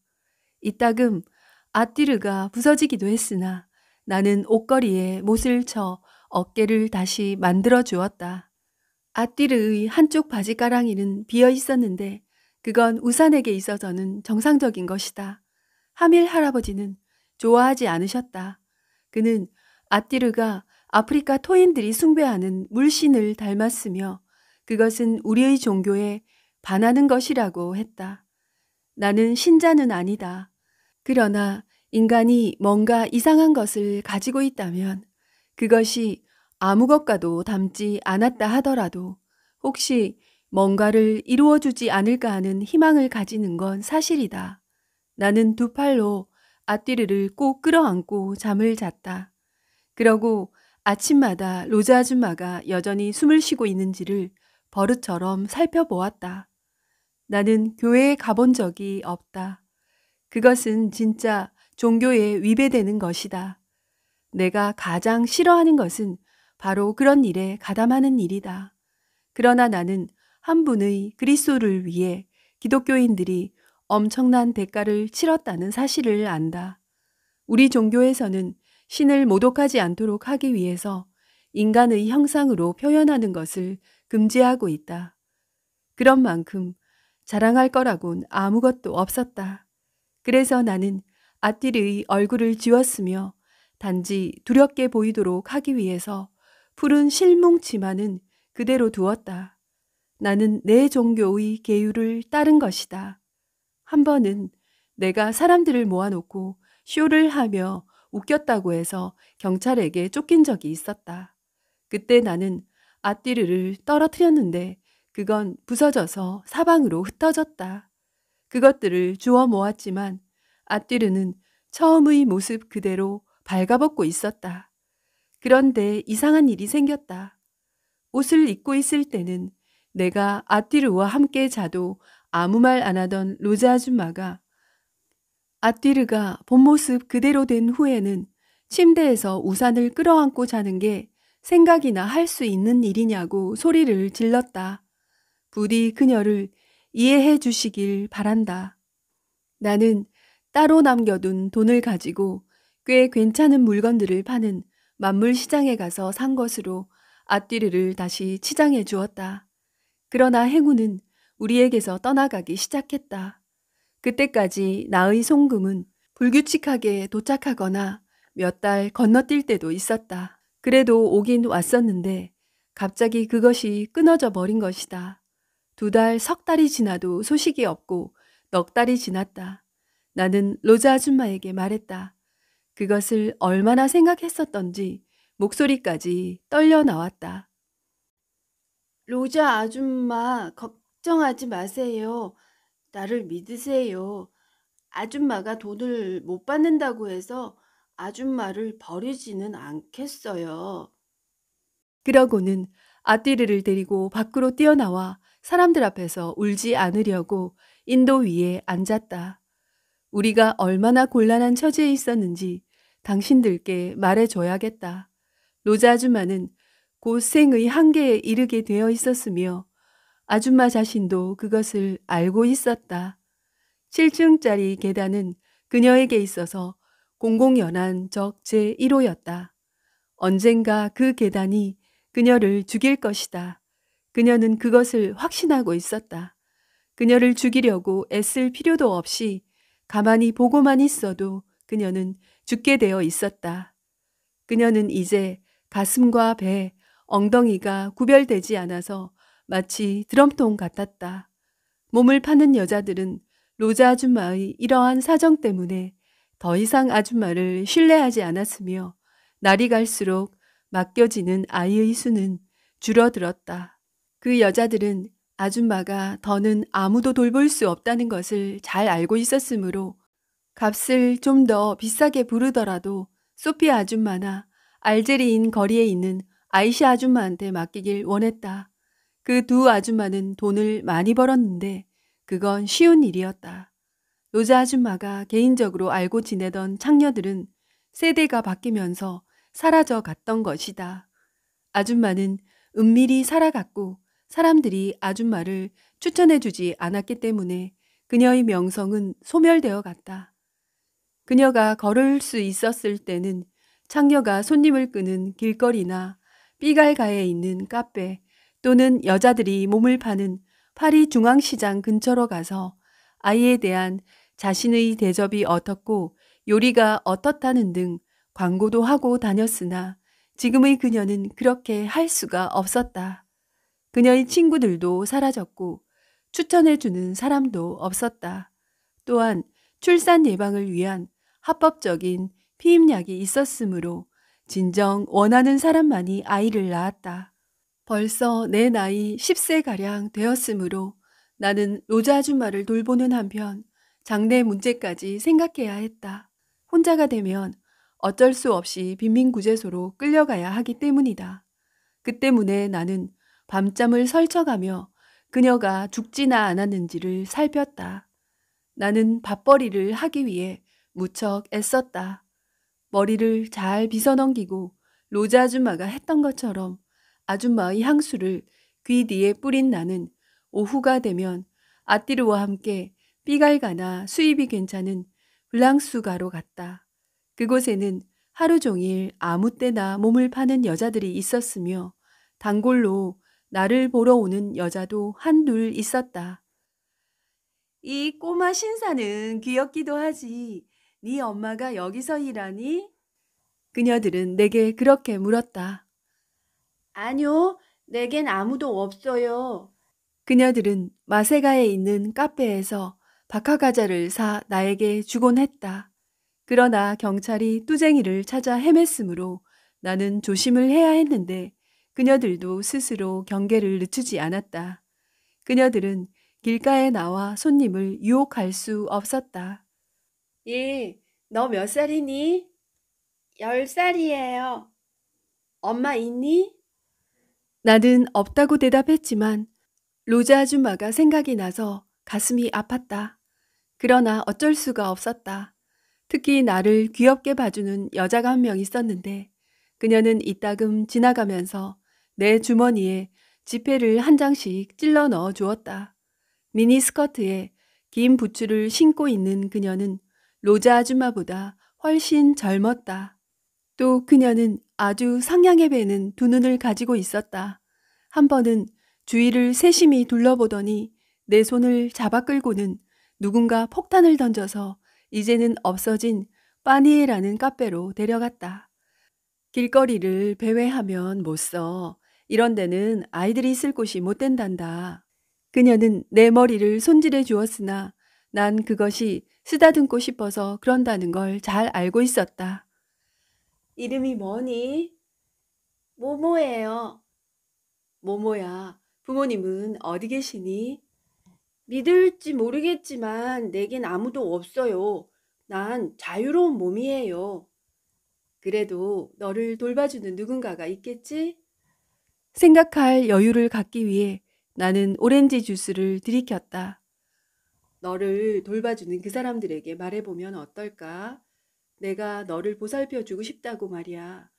S1: 이따금 아띠르가 부서지기도 했으나 나는 옷걸이에 못을 쳐 어깨를 다시 만들어 주었다. 아띠르의 한쪽 바지가랑이는 비어 있었는데 그건 우산에게 있어서는 정상적인 것이다. 하밀 할아버지는 좋아하지 않으셨다. 그는 아띠르가 아프리카 토인들이 숭배하는 물신을 닮았으며 그것은 우리의 종교에 반하는 것이라고 했다. 나는 신자는 아니다. 그러나 인간이 뭔가 이상한 것을 가지고 있다면 그것이 아무 것과도 닮지 않았다 하더라도 혹시 뭔가를 이루어주지 않을까 하는 희망을 가지는 건 사실이다. 나는 두 팔로 아띠르를 꼭 끌어안고 잠을 잤다. 그러고 아침마다 로즈 아줌마가 여전히 숨을 쉬고 있는지를 버릇처럼 살펴보았다. 나는 교회에 가본 적이 없다. 그것은 진짜 종교에 위배되는 것이다. 내가 가장 싫어하는 것은 바로 그런 일에 가담하는 일이다. 그러나 나는 한 분의 그리스도를 위해 기독교인들이 엄청난 대가를 치렀다는 사실을 안다. 우리 종교에서는 신을 모독하지 않도록 하기 위해서 인간의 형상으로 표현하는 것을 금지하고 있다. 그런 만큼 자랑할 거라곤 아무것도 없었다. 그래서 나는 아띠르의 얼굴을 지웠으며 단지 두렵게 보이도록 하기 위해서 푸른 실뭉 치마는 그대로 두었다. 나는 내 종교의 계율을 따른 것이다. 한 번은 내가 사람들을 모아놓고 쇼를 하며 웃겼다고 해서 경찰에게 쫓긴 적이 있었다. 그때 나는 아띠르를 떨어뜨렸는데 그건 부서져서 사방으로 흩어졌다. 그것들을 주워 모았지만 아띠르는 처음의 모습 그대로 발가벗고 있었다. 그런데 이상한 일이 생겼다. 옷을 입고 있을 때는 내가 아띠르와 함께 자도 아무 말 안 하던 로즈 아줌마가 아띠르가 본 모습 그대로 된 후에는 침대에서 우산을 끌어안고 자는 게 생각이나 할 수 있는 일이냐고 소리를 질렀다. 부디 그녀를 이해해 주시길 바란다. 나는 따로 남겨둔 돈을 가지고 꽤 괜찮은 물건들을 파는 만물 시장에 가서 산 것으로 아띠르를 다시 치장해 주었다. 그러나 행운은 우리에게서 떠나가기 시작했다. 그때까지 나의 송금은 불규칙하게 도착하거나 몇 달 건너뛸 때도 있었다. 그래도 오긴 왔었는데 갑자기 그것이 끊어져 버린 것이다. 2달, 석 달이 지나도 소식이 없고 넉 달이 지났다. 나는 로즈 아줌마에게 말했다. 그것을 얼마나 생각했었던지 목소리까지 떨려 나왔다. 로즈 아줌마, 걱정하지 마세요. 나를 믿으세요. 아줌마가 돈을 못 받는다고 해서 아줌마를 버리지는 않겠어요. 그러고는 아띠르를 데리고 밖으로 뛰어나와 사람들 앞에서 울지 않으려고 인도 위에 앉았다. 우리가 얼마나 곤란한 처지에 있었는지 당신들께 말해줘야겠다. 로즈 아줌마는 곧 생의 한계에 이르게 되어 있었으며 아줌마 자신도 그것을 알고 있었다. 7층짜리 계단은 그녀에게 있어서 공공연한 적 제1호였다. 언젠가 그 계단이 그녀를 죽일 것이다. 그녀는 그것을 확신하고 있었다. 그녀를 죽이려고 애쓸 필요도 없이 가만히 보고만 있어도 그녀는 죽게 되어 있었다. 그녀는 이제 가슴과 배, 엉덩이가 구별되지 않아서 마치 드럼통 같았다. 몸을 파는 여자들은 로자 아줌마의 이러한 사정 때문에 더 이상 아줌마를 신뢰하지 않았으며 날이 갈수록 맡겨지는 아이의 수는 줄어들었다. 그 여자들은 아줌마가 더는 아무도 돌볼 수 없다는 것을 잘 알고 있었으므로 값을 좀 더 비싸게 부르더라도 소피아 아줌마나 알제리인 거리에 있는 아이샤 아줌마한테 맡기길 원했다. 그 두 아줌마는 돈을 많이 벌었는데 그건 쉬운 일이었다. 로자 아줌마가 개인적으로 알고 지내던 창녀들은 세대가 바뀌면서 사라져 갔던 것이다. 아줌마는 은밀히 살아갔고 사람들이 아줌마를 추천해주지 않았기 때문에 그녀의 명성은 소멸되어 갔다. 그녀가 걸을 수 있었을 때는 창녀가 손님을 끄는 길거리나 삐갈가에 있는 카페 또는 여자들이 몸을 파는 파리 중앙시장 근처로 가서 아이에 대한 자신의 대접이 어떻고 요리가 어떻다는 등 광고도 하고 다녔으나 지금의 그녀는 그렇게 할 수가 없었다. 그녀의 친구들도 사라졌고 추천해주는 사람도 없었다. 또한 출산 예방을 위한 합법적인 피임약이 있었으므로 진정 원하는 사람만이 아이를 낳았다. 벌써 내 나이 10세가량 되었으므로 나는 로자 아줌마를 돌보는 한편 장래 문제까지 생각해야 했다. 혼자가 되면 어쩔 수 없이 빈민구제소로 끌려가야 하기 때문이다. 그 때문에 나는 밤잠을 설쳐가며 그녀가 죽지나 않았는지를 살폈다. 나는 밥벌이를 하기 위해 무척 애썼다. 머리를 잘 빗어넘기고 로자 아줌마가 했던 것처럼 아줌마의 향수를 귀 뒤에 뿌린 나는 오후가 되면 아띠르와 함께 삐갈가나 수입이 괜찮은 블랑수가로 갔다. 그곳에는 하루 종일 아무 때나 몸을 파는 여자들이 있었으며 단골로 나를 보러 오는 여자도 한둘 있었다. 이 꼬마 신사는 귀엽기도 하지. 네 엄마가 여기서 일하니? 그녀들은 내게 그렇게 물었다. 아니요, 내겐 아무도 없어요. 그녀들은 마세가에 있는 카페에서 박하과자를 사 나에게 주곤 했다. 그러나 경찰이 뚜쟁이를 찾아 헤맸으므로 나는 조심을 해야 했는데 그녀들도 스스로 경계를 늦추지 않았다. 그녀들은 길가에 나와 손님을 유혹할 수 없었다. 예, 너 몇 살이니? 10살이에요. 엄마 있니? 나는 없다고 대답했지만 로자 아줌마가 생각이 나서 가슴이 아팠다. 그러나 어쩔 수가 없었다. 특히 나를 귀엽게 봐주는 여자가 한 명 있었는데 그녀는 이따금 지나가면서 내 주머니에 지폐를 한 장씩 찔러 넣어 주었다. 미니스커트에 긴 부츠를 신고 있는 그녀는 로자 아줌마보다 훨씬 젊었다. 또 그녀는 아주 상냥해 배는 두 눈을 가지고 있었다. 한 번은 주위를 세심히 둘러보더니 내 손을 잡아 끌고는 누군가 폭탄을 던져서 이제는 없어진 빠니에라는 카페로 데려갔다. 길거리를 배회하면 못 써. 이런 데는 아이들이 있을 곳이 못 된단다. 그녀는 내 머리를 손질해 주었으나 난 그것이 쓰다듬고 싶어서 그런다는 걸 잘 알고 있었다. 이름이 뭐니? 모모예요. 모모야, 부모님은 어디 계시니? 믿을지 모르겠지만 내겐 아무도 없어요. 난 자유로운 몸이에요. 그래도 너를 돌봐주는 누군가가 있겠지? 생각할 여유를 갖기 위해 나는 오렌지 주스를 들이켰다. 너를 돌봐주는 그 사람들에게 말해보면 어떨까? 내가 너를 보살펴주고 싶다고 말이야.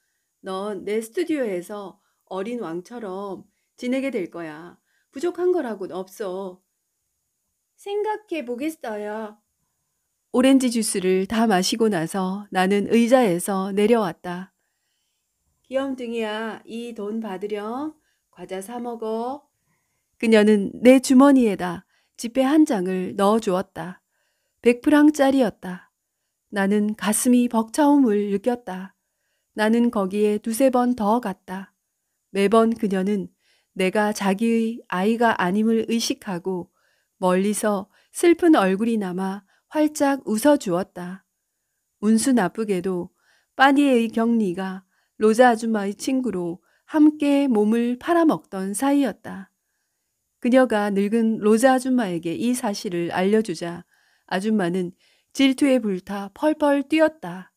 S1: 넌 내 스튜디오에서 어린 왕처럼 지내게 될 거야. 부족한 거라고는 없어. 생각해 보겠어요. 오렌지 주스를 다 마시고 나서 나는 의자에서 내려왔다. 귀염둥이야, 이 돈 받으렴. 과자 사 먹어. 그녀는 내 주머니에다 지폐 한 장을 넣어 주었다. 100프랑짜리였다. 나는 가슴이 벅차옴을 느꼈다. 나는 거기에 두세 번 더 갔다. 매번 그녀는 내가 자기의 아이가 아님을 의식하고 멀리서 슬픈 얼굴이 남아 활짝 웃어주었다. 운수 나쁘게도 빠니에의 경리가 로자 아줌마의 친구로 함께 몸을 팔아먹던 사이였다. 그녀가 늙은 로자 아줌마에게 이 사실을 알려주자 아줌마는 질투에 불타 펄펄 뛰었다.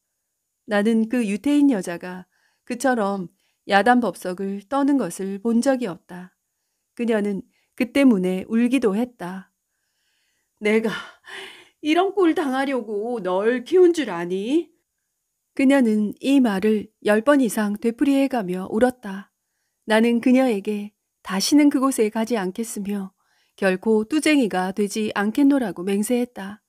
S1: 나는 그 유태인 여자가 그처럼 야단 법석을 떠는 것을 본 적이 없다. 그녀는 그 때문에 울기도 했다. 내가 이런 꼴 당하려고 널 키운 줄 아니? 그녀는 이 말을 10번 이상 되풀이해가며 울었다. 나는 그녀에게 다시는 그곳에 가지 않겠으며 결코 뚜쟁이가 되지 않겠노라고 맹세했다.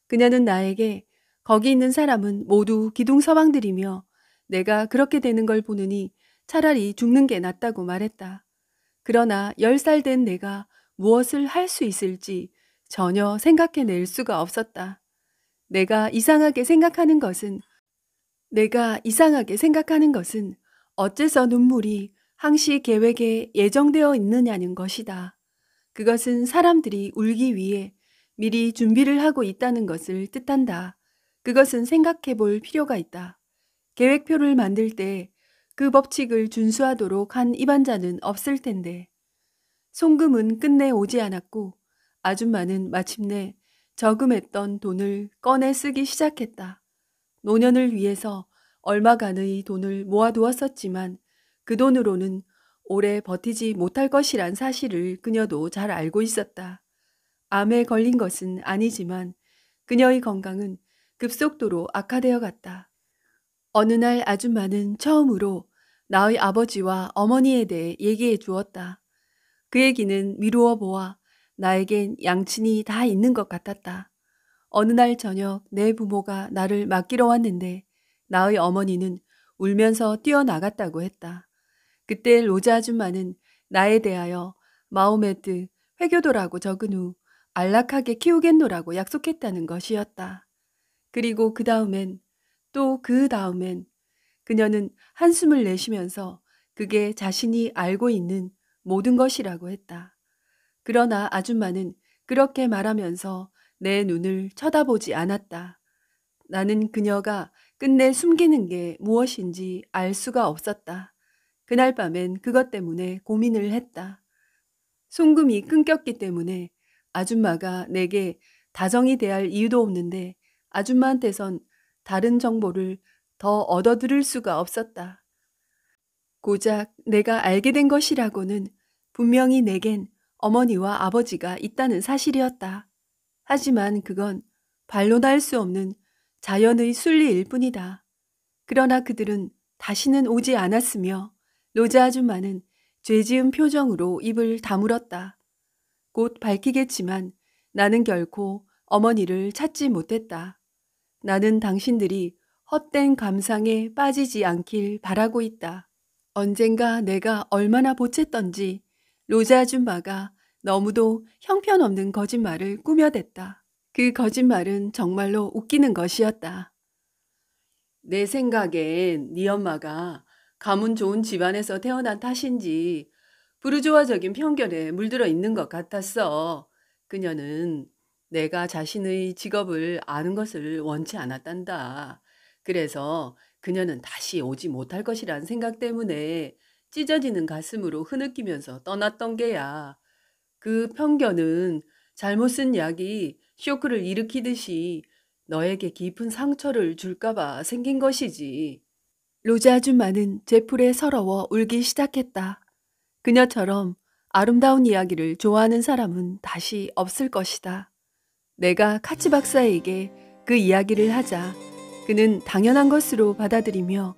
S1: 그녀는 나에게 거기 있는 사람은 모두 기둥서방들이며 내가 그렇게 되는 걸 보느니 차라리 죽는 게 낫다고 말했다. 그러나 10살 된 내가 무엇을 할 수 있을지 전혀 생각해낼 수가 없었다. 내가 이상하게 생각하는 것은 어째서 눈물이 항시 계획에 예정되어 있느냐는 것이다. 그것은 사람들이 울기 위해 미리 준비를 하고 있다는 것을 뜻한다. 그것은 생각해 볼 필요가 있다. 계획표를 만들 때 그 법칙을 준수하도록 한 입안자는 없을 텐데. 송금은 끝내 오지 않았고 아줌마는 마침내 저금했던 돈을 꺼내 쓰기 시작했다. 노년을 위해서 얼마간의 돈을 모아두었었지만 그 돈으로는 오래 버티지 못할 것이란 사실을 그녀도 잘 알고 있었다. 암에 걸린 것은 아니지만 그녀의 건강은 급속도로 악화되어 갔다. 어느 날 아줌마는 처음으로 나의 아버지와 어머니에 대해 얘기해 주었다. 그 얘기는 미루어 보아 나에겐 양친이 다 있는 것 같았다. 어느 날 저녁 내 부모가 나를 맡기러 왔는데 나의 어머니는 울면서 뛰어나갔다고 했다. 그때 로자 아줌마는 나에 대하여 마호메트 회교도라고 적은 후 안락하게 키우겠노라고 약속했다는 것이었다. 그리고 그 다음엔 또 그 다음엔 그녀는 한숨을 내쉬면서 그게 자신이 알고 있는 모든 것이라고 했다. 그러나 아줌마는 그렇게 말하면서 내 눈을 쳐다보지 않았다. 나는 그녀가 끝내 숨기는 게 무엇인지 알 수가 없었다. 그날 밤엔 그것 때문에 고민을 했다. 송금이 끊겼기 때문에 아줌마가 내게 다정히 대할 이유도 없는데 아줌마한테선 다른 정보를 더 얻어들을 수가 없었다. 고작 내가 알게 된 것이라고는 분명히 내겐 어머니와 아버지가 있다는 사실이었다. 하지만 그건 반론할 수 없는 자연의 순리일 뿐이다. 그러나 그들은 다시는 오지 않았으며 로자 아줌마는 죄지은 표정으로 입을 다물었다. 곧 밝히겠지만 나는 결코 어머니를 찾지 못했다. 나는 당신들이 헛된 감상에 빠지지 않길 바라고 있다. 언젠가 내가 얼마나 보챘던지 로자 아줌마가 너무도 형편없는 거짓말을 꾸며댔다. 그 거짓말은 정말로 웃기는 것이었다. 내 생각엔 네 엄마가 가문 좋은 집안에서 태어난 탓인지 부르주아적인 편견에 물들어 있는 것 같았어. 그녀는 내가 자신의 직업을 아는 것을 원치 않았단다. 그래서 그녀는 다시 오지 못할 것이란 생각 때문에 찢어지는 가슴으로 흐느끼면서 떠났던 게야. 그 편견은 잘못 쓴 약이 쇼크를 일으키듯이 너에게 깊은 상처를 줄까봐 생긴 것이지. 로자 아줌마는 제풀에 서러워 울기 시작했다. 그녀처럼 아름다운 이야기를 좋아하는 사람은 다시 없을 것이다. 내가 카치 박사에게 그 이야기를 하자 그는 당연한 것으로 받아들이며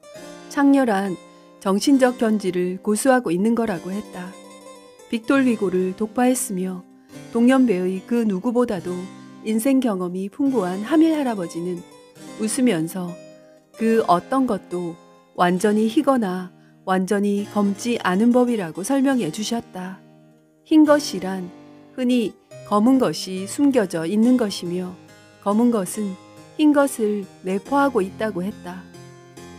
S1: 창렬한 정신적 견지를 고수하고 있는 거라고 했다. 빅톨 위고를 독파했으며 동년배의 그 누구보다도 인생 경험이 풍부한 하밀 할아버지는 웃으면서 그 어떤 것도 완전히 희거나 완전히 검지 않은 법이라고 설명해 주셨다. 흰 것이란 흔히 검은 것이 숨겨져 있는 것이며 검은 것은 흰 것을 내포하고 있다고 했다.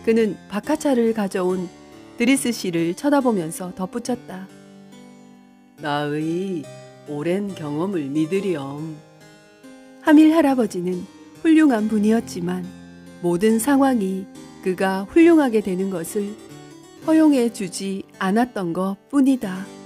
S1: 그는 박하차를 가져온 드리스 씨를 쳐다보면서 덧붙였다.
S2: 나의 오랜 경험을 믿으렴.
S1: 하밀 할아버지는 훌륭한 분이었지만 모든 상황이 그가 훌륭하게 되는 것을 허용해 주지 않았던 것 뿐이다.